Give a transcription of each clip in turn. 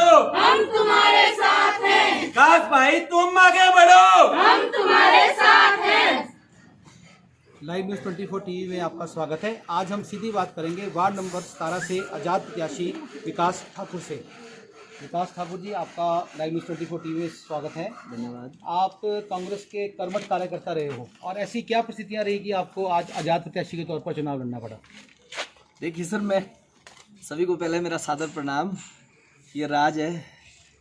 हम तुम्हारे साथ हैं। विकास भाई तुम आगे बढ़ो, हम तुम्हारे साथ हैं। लाइव न्यूज़ 24 टीवी में आपका स्वागत है। आज हम सीधी बात करेंगे वार्ड नंबर 17 से आज़ाद प्रत्याशी विकास ठाकुर से। विकास ठाकुर जी, आपका लाइव न्यूज़ 24 टीवी में स्वागत है। धन्यवाद। आप कांग्रेस के कर्मठ कार्यकर्ता रहे हो और ऐसी क्या परिस्थितियां रही कि आपको आज आज़ाद प्रत्याशी के तौर पर चुनाव लड़ना पड़ा? देखिए सर, मैं सभी को पहले मेरा सादर प्रणाम। ये राज है,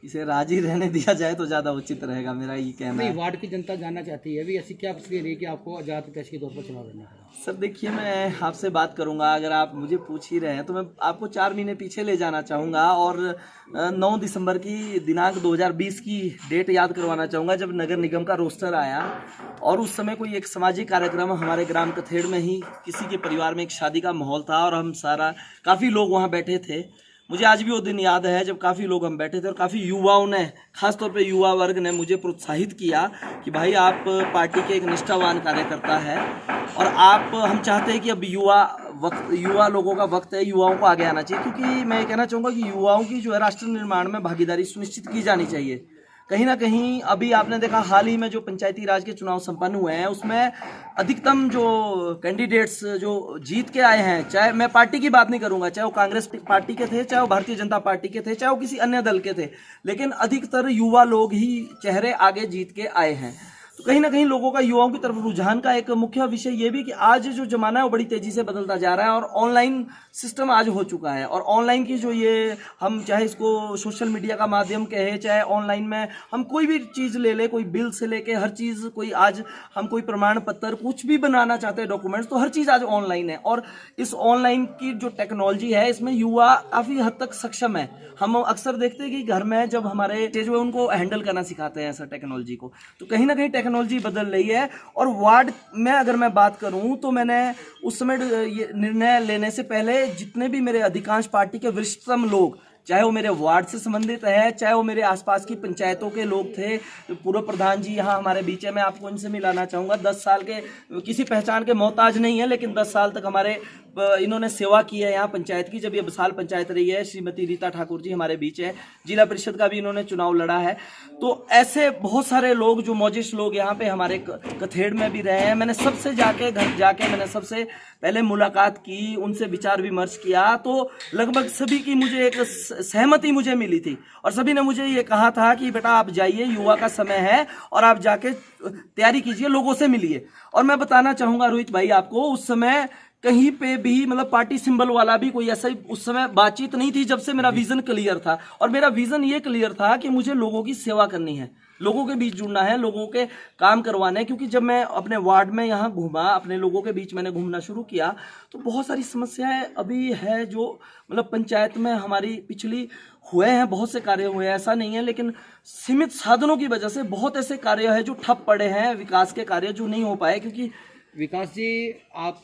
इसे राज ही रहने दिया जाए तो ज़्यादा उचित रहेगा, मेरा ये कहना नहीं, है। वार्ड की जनता जानना चाहती है अभी ऐसी क्या परिस्थिति रही कि आपको आज़ाद प्रत्याशी के तौर पर चुनाव लड़ना पड़ा? सर देखिए, मैं आपसे बात करूंगा, अगर आप मुझे पूछ ही रहे हैं तो मैं आपको 4 महीने पीछे ले जाना चाहूँगा और 9 दिसंबर की दिनांक 2020 की डेट याद करवाना चाहूँगा, जब नगर निगम का रोस्टर आया और उस समय कोई एक सामाजिक कार्यक्रम हमारे ग्राम कथेड़ में ही किसी के परिवार में एक शादी का माहौल था और हम काफ़ी लोग वहाँ बैठे थे। मुझे आज भी वो दिन याद है जब काफ़ी लोग हम बैठे थे और काफ़ी युवाओं ने, खासतौर पे युवा वर्ग ने मुझे प्रोत्साहित किया कि भाई आप पार्टी के एक निष्ठावान कार्यकर्ता है और हम चाहते हैं कि अब युवा लोगों का वक्त है, युवाओं को आगे आना चाहिए, क्योंकि मैं ये कहना चाहूँगा कि युवाओं की जो है राष्ट्र निर्माण में भागीदारी सुनिश्चित की जानी चाहिए। कहीं ना कहीं अभी आपने देखा हाल ही में जो पंचायती राज के चुनाव संपन्न हुए हैं उसमें अधिकतम जो कैंडिडेट्स जो जीत के आए हैं, चाहे मैं पार्टी की बात नहीं करूंगा, चाहे वो कांग्रेस पार्टी के थे, चाहे वो भारतीय जनता पार्टी के थे, चाहे वो किसी अन्य दल के थे, लेकिन अधिकतर युवा लोग ही चेहरे आगे जीत के आए हैं। तो कहीं ना कहीं लोगों का युवाओं की तरफ रुझान का एक मुख्य विषय ये भी कि आज जो जमाना है वो बड़ी तेजी से बदलता जा रहा है और ऑनलाइन सिस्टम आज हो चुका है और ऑनलाइन की जो ये हम चाहे इसको सोशल मीडिया का माध्यम कहे, चाहे ऑनलाइन में हम कोई भी चीज़ ले ले, कोई बिल से लेके हर चीज़, कोई आज हम कोई प्रमाण पत्र कुछ भी बनाना चाहते हैं डॉक्यूमेंट्स, तो हर चीज़ आज ऑनलाइन है और इस ऑनलाइन की जो टेक्नोलॉजी है इसमें युवा काफ़ी हद तक सक्षम है। हम अक्सर देखते हैं कि घर में जब हमारे जो है उनको हैंडल करना सिखाते हैं ऐसा टेक्नोलॉजी को, तो कहीं ना कहीं टेक्नोलॉजी बदल रही है। और वार्ड में अगर मैं बात करूं तो मैंने उस समय ये निर्णय लेने से पहले जितने भी मेरे अधिकांश पार्टी के वरिष्ठतम लोग, चाहे वो मेरे वार्ड से संबंधित है, चाहे वो मेरे आसपास की पंचायतों के लोग थे, पूर्व प्रधान जी यहाँ हमारे बीच है, मैं आपको इनसे मिलाना चाहूँगा। 10 साल के, किसी पहचान के मोहताज नहीं है, लेकिन 10 साल तक हमारे इन्होंने सेवा की है यहाँ पंचायत की, जब ये विशाल पंचायत रही है। श्रीमती रीता ठाकुर जी हमारे बीच है, जिला परिषद का भी इन्होंने चुनाव लड़ा है। तो ऐसे बहुत सारे लोग जो मौजिश लोग यहाँ पे हमारे कथेड़ में भी रहे हैं। मैंने सबसे घर जाके मैंने सबसे पहले मुलाकात की, उनसे विचार विमर्श किया, तो लगभग सभी की मुझे एक सहमति मुझे मिली थी और सभी ने मुझे ये कहा था कि बेटा आप जाइए, युवा का समय है और आप जाके तैयारी कीजिए, लोगों से मिलिए। और मैं बताना चाहूँगा रोहित भाई आपको, उस समय कहीं पे भी मतलब पार्टी सिंबल वाला भी कोई ऐसा उस समय बातचीत नहीं थी, जब से मेरा विजन क्लियर था। और मेरा विजन ये क्लियर था कि मुझे लोगों की सेवा करनी है, लोगों के बीच जुड़ना है, लोगों के काम करवाने। क्योंकि जब मैं अपने वार्ड में यहाँ घूमा, अपने लोगों के बीच मैंने घूमना शुरू किया, तो बहुत सारी समस्याएं अभी है जो मतलब पंचायत में हमारी पिछली हुए हैं, बहुत से कार्य हुए हैं, ऐसा नहीं है, लेकिन सीमित साधनों की वजह से बहुत ऐसे कार्य है जो ठप पड़े हैं, विकास के कार्य जो नहीं हो पाए। क्योंकि विकास जी, आप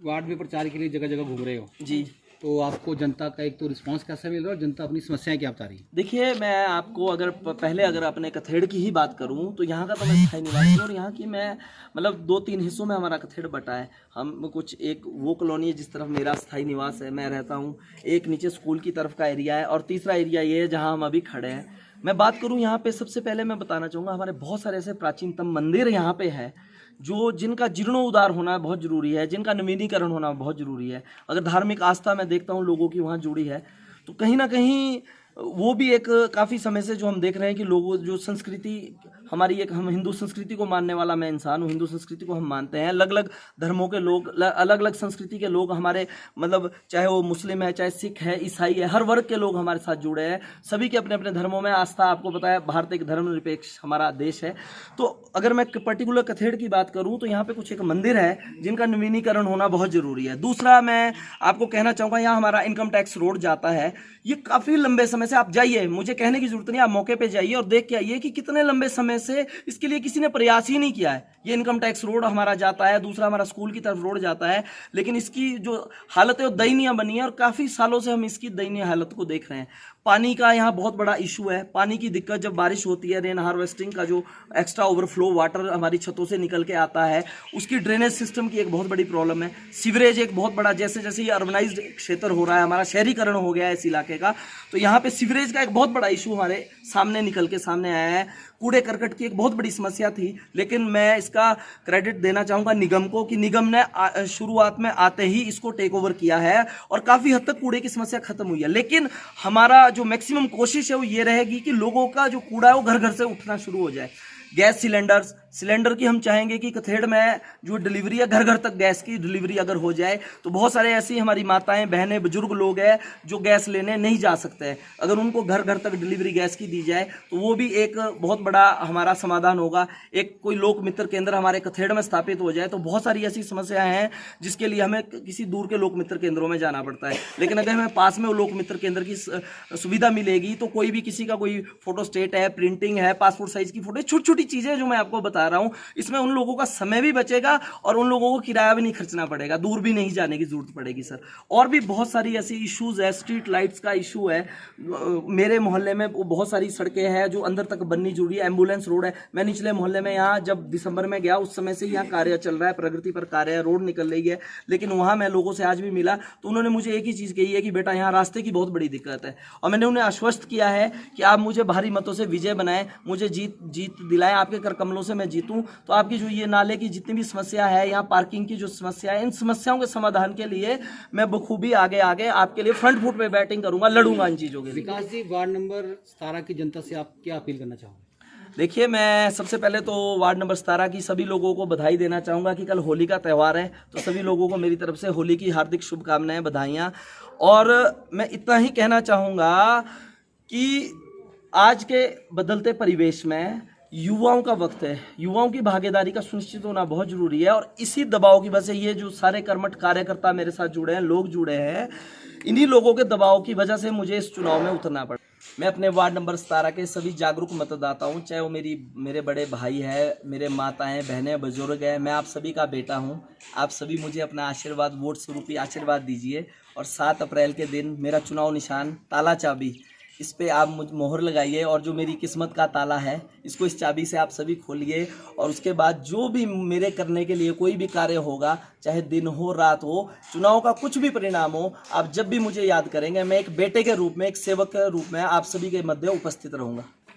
वार्ड में प्रचार के लिए जगह जगह घूम रहे हो जी, तो आपको जनता का एक तो रिस्पांस कैसा मिल रहा है और जनता अपनी समस्याएं क्या बता रही है? देखिए मैं आपको अगर अपने कथेड़ की ही बात करूं तो यहाँ का तो मैं स्थायी निवासी हूं और यहाँ की मैं मतलब 2-3 हिस्सों में हमारा कथेड़ बटा है। हम कुछ एक वो कॉलोनी है जिस तरफ मेरा स्थायी निवास है, मैं रहता हूँ, एक नीचे स्कूल की तरफ का एरिया है और तीसरा एरिया ये है जहाँ हम अभी खड़े हैं। मैं बात करूँ यहाँ पे, सबसे पहले मैं बताना चाहूँगा हमारे बहुत सारे ऐसे प्राचीनतम मंदिर यहाँ पे है जिनका जीर्णोद्धार होना बहुत ज़रूरी है, जिनका नवीनीकरण होना बहुत ज़रूरी है। अगर धार्मिक आस्था मैं देखता हूँ लोगों की वहाँ जुड़ी है, तो कहीं ना कहीं वो भी एक काफ़ी समय से जो हम देख रहे हैं कि लोगों जो संस्कृति हमारी, एक हम हिंदू संस्कृति को मानने वाला मैं इंसान हूँ, हिंदू संस्कृति को हम मानते हैं। अलग अलग धर्मों के लोग, अलग अलग संस्कृति के लोग हमारे मतलब चाहे वो मुस्लिम है, चाहे सिख है, ईसाई है, हर वर्ग के लोग हमारे साथ जुड़े हैं। सभी के अपने अपने धर्मों में आस्था, आपको पता है भारत एक धर्मनिरपेक्ष हमारा देश है। तो अगर मैं पर्टिकुलर कथेड़ की बात करूँ तो यहाँ पे कुछ एक मंदिर है जिनका नवीनीकरण होना बहुत ज़रूरी है। दूसरा मैं आपको कहना चाहूँगा, यहाँ हमारा इनकम टैक्स रोड जाता है, ये काफ़ी लंबे समय से, आप जाइए, मुझे कहने की जरूरत नहीं, आप मौके पे जाइए और देख के आइए कि कितने लंबे समय से इसके लिए किसी ने प्रयास ही नहीं किया है। ये इनकम टैक्स रोड हमारा जाता है, दूसरा हमारा स्कूल की तरफ रोड जाता है, लेकिन इसकी जो हालत है वो दयनीय बनी है और काफ़ी सालों से हम इसकी दयनीय हालत को देख रहे हैं। पानी का यहाँ बहुत बड़ा इशू है। पानी की दिक्कत जब बारिश होती है, रेन हार्वेस्टिंग का जो एक्स्ट्रा ओवरफ्लो वाटर हमारी छतों से निकल के आता है, उसकी ड्रेनेज सिस्टम की एक बहुत बड़ी प्रॉब्लम है। सीवरेज एक बहुत बड़ा, जैसे जैसे ये अर्बनाइज्ड क्षेत्र हो रहा है, हमारा शहरीकरण हो गया है इस इलाके का, तो यहाँ पे सीवरेज का एक बहुत बड़ा इशू हमारे सामने निकल के सामने आया है। कूड़े करकट की एक बहुत बड़ी समस्या थी, लेकिन मैं इसका क्रेडिट देना चाहूँगा निगम को कि निगम ने शुरुआत में आते ही इसको टेक ओवर किया है और काफ़ी हद तक कूड़े की समस्या खत्म हुई है। लेकिन हमारा जो मैक्सिमम कोशिश है वो ये रहेगी कि लोगों का जो कूड़ा है वो घर घर से उठना शुरू हो जाए। गैस सिलेंडर की हम चाहेंगे कि कथेड़ में जो डिलीवरी है, घर घर तक गैस की डिलीवरी अगर हो जाए, तो बहुत सारे ऐसी हमारी माताएं, बहनें, बुजुर्ग लोग हैं जो गैस लेने नहीं जा सकते हैं। अगर उनको घर घर तक डिलीवरी गैस की दी जाए तो वो भी एक बहुत बड़ा हमारा समाधान होगा। एक कोई लोक मित्र केंद्र हमारे कथेड़ में स्थापित हो जाए तो बहुत सारी ऐसी समस्याएं हैं जिसके लिए हमें किसी दूर के लोक मित्र केंद्रों में जाना पड़ता है। लेकिन अगर हमें पास में वो लोक मित्र केंद्र की सुविधा मिलेगी तो कोई भी किसी का कोई फोटो स्टेट है, प्रिंटिंग है, पासपोर्ट साइज की फोटो, छोटी छोटी चीज़ें जो मैं आपको बता रहा हूँ, इसमें उन लोगों का समय भी बचेगा और उन लोगों को किराया भी नहीं खर्चना पड़ेगा, दूर भी नहीं जाने की जरूरत पड़ेगी सर। और भी बहुत सारी ऐसी इश्यूज है। स्ट्रीट लाइट्स का इशू है। मेरे मोहल्ले में बहुत सारी सड़कें हैं जो अंदर तक बननी जरूरी है। एम्बुलेंस रोड है। मैं निचले मोहल्ले में यहाँ जब दिसंबर में गया उस समय से यहाँ कार्य चल रहा है, प्रगति पर कार्य है, रोड निकल रही है, लेकिन वहाँ मैं लोगों से आज भी मिला तो उन्होंने मुझे एक ही चीज़ कही है कि बेटा यहाँ रास्ते की बहुत बड़ी दिक्कत है। और मैंने उन्हें आश्वस्त किया है कि आप मुझे भारी मतों से विजय बनाएं, मुझे जीत दिलाएं, आपके कर कमलों से मैं जीतूं तो आपकी जो ये नाले की जितनी भी समस्या है, यहाँ पार्किंग की जो समस्या है, इन समस्याओं के समाधान के लिए मैं बखूबी आगे आपके लिए फ्रंट फुट पे बैटिंग करूंगा, लड़ूंगा इन चीज़ों के लिए। विकास जी, वार्ड नंबर 17 की जनता से आप क्या अपील करना चाहोगे? देखिए, मैं सबसे पहले तो वार्ड नंबर 17 की सभी लोगों को बधाई देना चाहूँगा कि कल होली का त्यौहार है, तो सभी लोगों को मेरी तरफ से होली की हार्दिक शुभकामनाएं, बधाइयाँ। और मैं इतना ही कहना चाहूँगा कि आज के बदलते परिवेश में युवाओं का वक्त है, युवाओं की भागीदारी का सुनिश्चित होना बहुत जरूरी है। और इसी दबाव की वजह से ये जो सारे कर्मठ कार्यकर्ता मेरे साथ जुड़े हैं, लोग जुड़े हैं, इन्हीं लोगों के दबाव की वजह से मुझे इस चुनाव में उतरना पड़ा। मैं अपने वार्ड नंबर 17 के सभी जागरूक मतदाता हूँ, चाहे वो मेरे बड़े भाई है, मेरे माताएं, बहनें, बुजुर्ग हैं, मैं आप सभी का बेटा हूँ। आप सभी मुझे अपना आशीर्वाद, वोट स्वरूपी आशीर्वाद दीजिए। और 7 अप्रैल के दिन मेरा चुनाव निशान ताला चाबी, इस पे आप मुझ मोहर लगाइए और जो मेरी किस्मत का ताला है इसको इस चाबी से आप सभी खोलिए। और उसके बाद जो भी मेरे करने के लिए कोई भी कार्य होगा, चाहे दिन हो रात हो, चुनाव का कुछ भी परिणाम हो, आप जब भी मुझे याद करेंगे, मैं एक बेटे के रूप में, एक सेवक के रूप में आप सभी के मध्य उपस्थित रहूँगा।